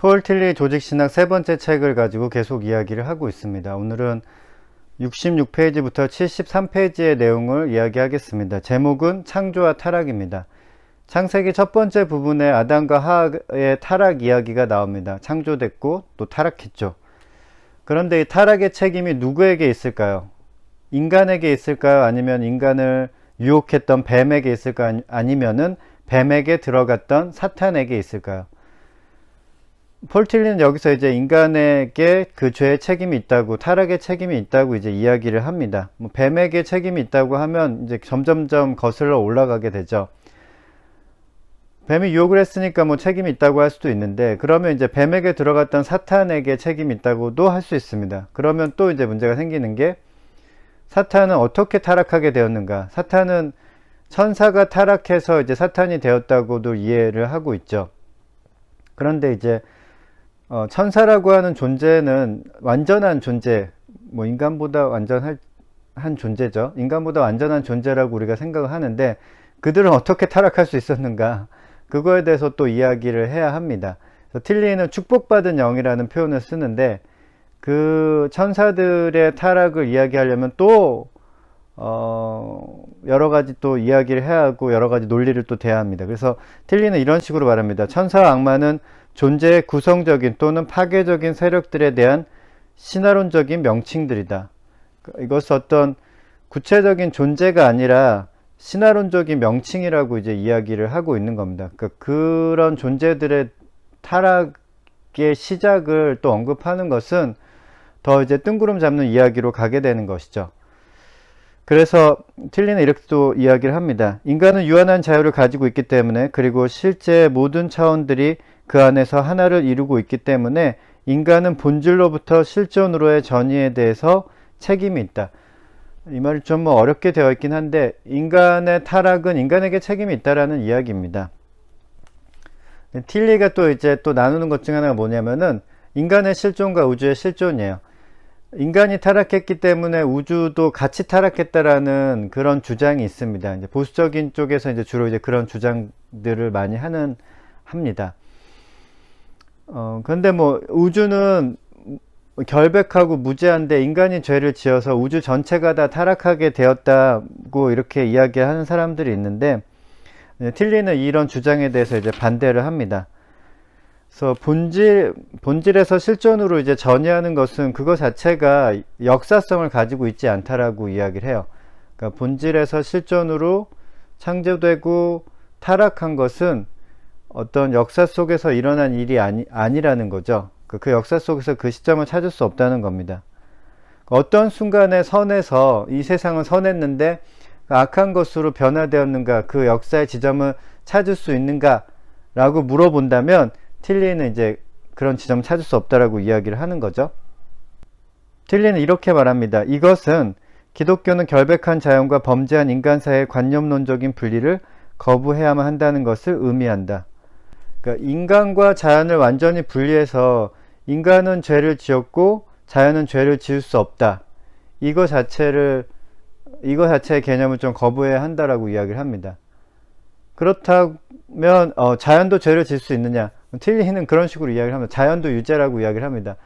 폴 틸리 조직신학 세 번째 책을 가지고 계속 이야기를 하고 있습니다. 오늘은 66페이지부터 73페이지의 내용을 이야기하겠습니다. 제목은 창조와 타락입니다. 창세기 첫 번째 부분에 아담과 하와의 타락 이야기가 나옵니다. 창조됐고 또 타락했죠. 그런데 이 타락의 책임이 누구에게 있을까요? 인간에게 있을까요? 아니면 인간을 유혹했던 뱀에게 있을까요? 아니면은 뱀에게 들어갔던 사탄에게 있을까요? 폴 틸리는 여기서 이제 인간에게 그 죄의 책임이 있다고, 타락의 책임이 있다고 이제 이야기를 합니다. 뱀에게 책임이 있다고 하면 이제 점점점 거슬러 올라가게 되죠. 뱀이 유혹을 했으니까 책임이 있다고 할 수도 있는데, 그러면 이제 뱀에게 들어갔던 사탄에게 책임이 있다고도 할 수 있습니다. 그러면 또 이제 문제가 생기는 게, 사탄은 어떻게 타락하게 되었는가? 사탄은 천사가 타락해서 이제 사탄이 되었다고도 이해를 하고 있죠. 그런데 이제 천사라고 하는 존재는 완전한 존재, 인간보다 완전한 존재죠. 인간보다 완전한 존재라고 우리가 생각을 하는데, 그들은 어떻게 타락할 수 있었는가? 그거에 대해서 또 이야기를 해야 합니다. 틸리는 축복받은 영이라는 표현을 쓰는데, 그 천사들의 타락을 이야기하려면 또 여러 가지 또 이야기를 해야 하고 여러 가지 논리를 또 대야 합니다. 그래서 틸리는 이런 식으로 말합니다. 천사와 악마는 존재의 구성적인 또는 파괴적인 세력들에 대한 신화론적인 명칭들이다. 이것은 어떤 구체적인 존재가 아니라 신화론적인 명칭이라고 이제 이야기를 하고 있는 겁니다. 그런 존재들의 타락의 시작을 또 언급하는 것은 더 이제 뜬구름 잡는 이야기로 가게 되는 것이죠. 그래서 틸리는 이렇게 또 이야기를 합니다. 인간은 유한한 자유를 가지고 있기 때문에, 그리고 실제 모든 차원들이 그 안에서 하나를 이루고 있기 때문에 인간은 본질로부터 실존으로의 전이에 대해서 책임이 있다. 이 말이 좀 어렵게 되어 있긴 한데, 인간의 타락은 인간에게 책임이 있다라는 이야기입니다. 틸리가 또 이제 또 나누는 것 중 하나가 뭐냐면은 인간의 실존과 우주의 실존이에요. 인간이 타락했기 때문에 우주도 같이 타락했다라는 그런 주장이 있습니다. 이제 보수적인 쪽에서 이제 주로 이제 그런 주장들을 많이 합니다. 그런데 우주는 결백하고 무제한데 인간이 죄를 지어서 우주 전체가 다 타락하게 되었다고 이렇게 이야기하는 사람들이 있는데, 틸리는 이런 주장에 대해서 이제 반대를 합니다. 그래서 본질에서 실존으로 이제 전이하는 것은 그것 자체가 역사성을 가지고 있지 않다라고 이야기를 해요. 그러니까 본질에서 실존으로 창조되고 타락한 것은 어떤 역사 속에서 일어난 일이 아니라는 거죠. 그 역사 속에서 그 시점을 찾을 수 없다는 겁니다. 어떤 순간에 선에서 이 세상은 선했는데 악한 것으로 변화되었는가, 그 역사의 지점을 찾을 수 있는가 라고 물어본다면 틸리는 이제 그런 지점을 찾을 수 없다라고 이야기를 하는 거죠. 틸리는 이렇게 말합니다. 이것은 기독교는 결백한 자연과 범죄한 인간 사이의 관념론적인 분리를 거부해야만 한다는 것을 의미한다. 그러니까 인간과 자연을 완전히 분리해서 인간은 죄를 지었고 자연은 죄를 지을 수 없다. 이거 자체의 개념을 좀 거부해야 한다라고 이야기를 합니다. 그렇다면 자연도 죄를 지을 수 있느냐? 틸리는 그런 식으로 이야기를 합니다. 자연도 유죄라고 이야기를 합니다.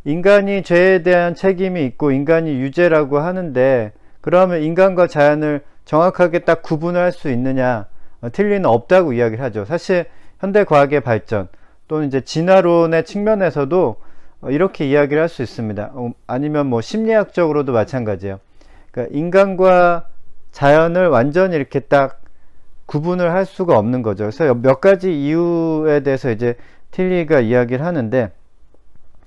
인간이 죄에 대한 책임이 있고 인간이 유죄라고 하는데, 그러면 인간과 자연을 정확하게 딱 구분을 할 수 있느냐? 틸리는 없다고 이야기를 하죠. 사실 현대 과학의 발전 또는 이제 진화론의 측면에서도 이렇게 이야기를 할 수 있습니다. 아니면 심리학적으로도 마찬가지예요. 그러니까 인간과 자연을 완전히 이렇게 딱 구분을 할 수가 없는 거죠. 그래서 몇 가지 이유에 대해서 이제 틸리가 이야기를 하는데,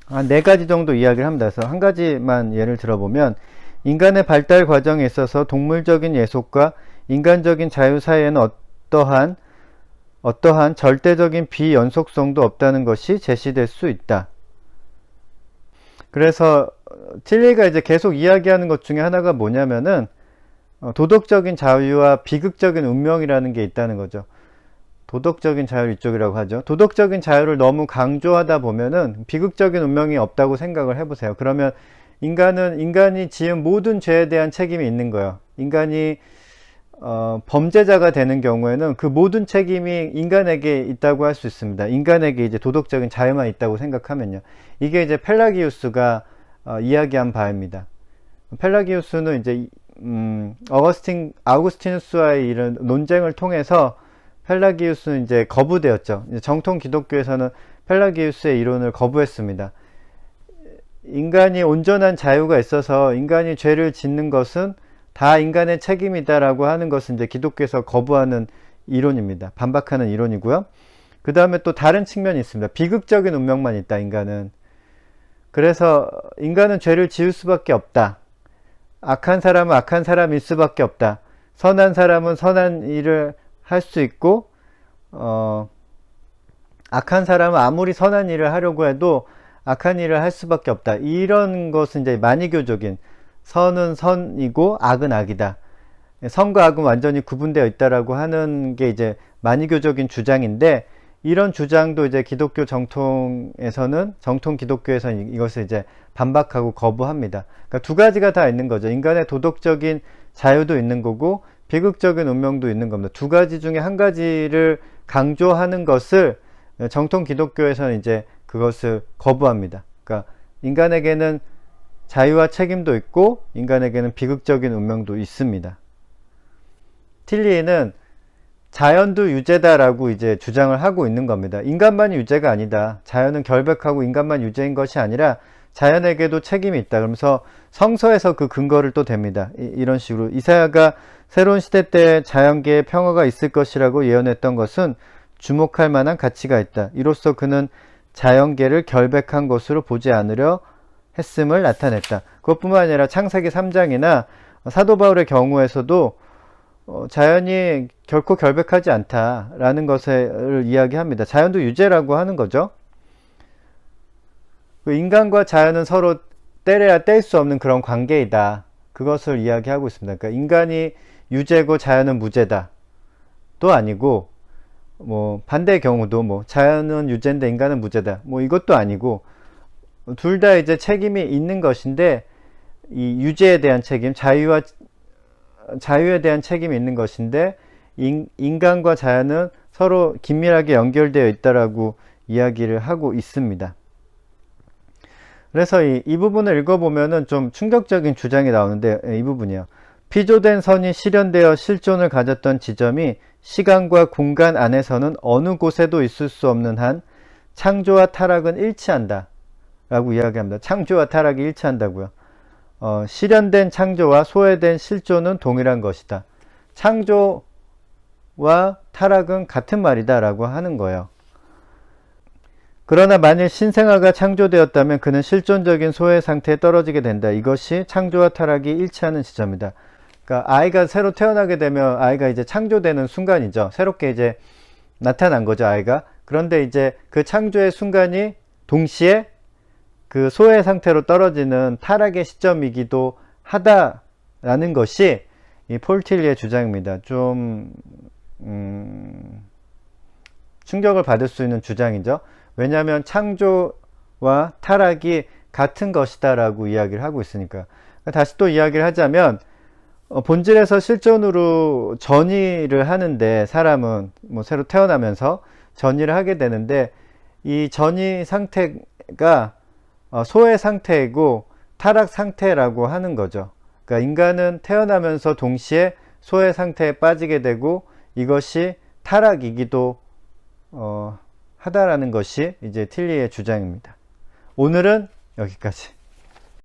한 4가지 정도 이야기를 합니다. 그래서 한 가지만 예를 들어보면, 인간의 발달 과정에 있어서 동물적인 예속과 인간적인 자유 사이에는 어떠한 절대적인 비연속성도 없다는 것이 제시될 수 있다. 그래서 틸리가 이제 계속 이야기하는 것 중에 하나가 뭐냐면은 도덕적인 자유와 비극적인 운명이라는 게 있다는 거죠. 도덕적인 자유 이쪽이라고 하죠. 도덕적인 자유를 너무 강조하다 보면은 비극적인 운명이 없다고 생각을 해보세요. 그러면 인간이 지은 모든 죄에 대한 책임이 있는 거예요. 인간이 범죄자가 되는 경우에는 그 모든 책임이 인간에게 있다고 할 수 있습니다. 인간에게 이제 도덕적인 자유만 있다고 생각하면요. 이게 이제 펠라기우스가 이야기한 바입니다. 펠라기우스는 이제 아우구스티누스와의 이런 논쟁을 통해서 펠라기우스는 이제 거부되었죠. 정통 기독교에서는 펠라기우스의 이론을 거부했습니다. 인간이 온전한 자유가 있어서 인간이 죄를 짓는 것은 다 인간의 책임이다라고 하는 것은 이제 기독교에서 거부하는 이론입니다. 반박하는 이론이고요. 그 다음에 또 다른 측면이 있습니다. 비극적인 운명만 있다, 인간은. 그래서 인간은 죄를 지을 수밖에 없다. 악한 사람은 악한 사람일 수밖에 없다. 선한 사람은 선한 일을 할 수 있고, 악한 사람은 아무리 선한 일을 하려고 해도 악한 일을 할 수밖에 없다. 이런 것은 이제 만이교적인, 선은 선이고 악은 악이다. 선과 악은 완전히 구분되어 있다라고 하는 게 이제 만이교적인 주장인데, 이런 주장도 이제 기독교 정통 기독교에서는 이것을 이제 반박하고 거부합니다. 그러니까 두 가지가 다 있는 거죠. 인간의 도덕적인 자유도 있는 거고 비극적인 운명도 있는 겁니다. 두 가지 중에 한 가지를 강조하는 것을 정통 기독교에서는 이제 그것을 거부합니다. 그러니까 인간에게는 자유와 책임도 있고 인간에게는 비극적인 운명도 있습니다. 틸리에는 자연도 유죄다라고 이제 주장을 하고 있는 겁니다. 인간만이 유죄가 아니다. 자연은 결백하고 인간만 유죄인 것이 아니라 자연에게도 책임이 있다. 그러면서 성서에서 그 근거를 또 댑니다. 이런 식으로 이사야가 새로운 시대 때 자연계에 평화가 있을 것이라고 예언했던 것은 주목할 만한 가치가 있다. 이로써 그는 자연계를 결백한 것으로 보지 않으려 했음을 나타냈다. 그것뿐만 아니라 창세기 3장이나 사도 바울의 경우에서도 자연이 결코 결백하지 않다라는 것을 이야기합니다. 자연도 유죄라고 하는 거죠. 인간과 자연은 서로 떼려야 뗄 수 없는 그런 관계이다. 그것을 이야기하고 있습니다. 그러니까 인간이 유죄고 자연은 무죄다. 또 아니고 반대의 경우도 자연은 유죄인데 인간은 무죄다. 이것도 아니고 둘 다 이제 책임이 있는 것인데 이 유죄에 대한 책임, 자유에 대한 책임이 있는 것인데 인간과 자연은 서로 긴밀하게 연결되어 있다라고 이야기를 하고 있습니다. 그래서 이 부분을 읽어보면은 좀 충격적인 주장이 나오는데 이 부분이요. 피조된 선이 실현되어 실존을 가졌던 지점이 시간과 공간 안에서는 어느 곳에도 있을 수 없는 한 창조와 타락은 일치한다 라고 이야기합니다. 창조와 타락이 일치한다고요. 실현된 창조와 소외된 실존은 동일한 것이다. 창조와 타락은 같은 말이다 라고 하는 거예요. 그러나 만일 신생아가 창조되었다면 그는 실존적인 소외 상태에 떨어지게 된다. 이것이 창조와 타락이 일치하는 지점이다. 그러니까 아이가 새로 태어나게 되면 아이가 이제 창조되는 순간이죠. 새롭게 이제 나타난 거죠, 아이가. 그런데 이제 그 창조의 순간이 동시에 그 소외 상태로 떨어지는 타락의 시점이기도 하다라는 것이 이 폴 틸리의 주장입니다. 좀 충격을 받을 수 있는 주장이죠. 왜냐하면 창조와 타락이 같은 것이다 라고 이야기를 하고 있으니까. 다시 또 이야기를 하자면 본질에서 실존으로 전이를 하는데 사람은 새로 태어나면서 전이를 하게 되는데 이 전이 상태가 소외 상태이고 타락 상태라고 하는 거죠. 그러니까 인간은 태어나면서 동시에 소외 상태에 빠지게 되고 이것이 타락이기도 하다라는 것이 이제 틸리의 주장입니다. 오늘은 여기까지.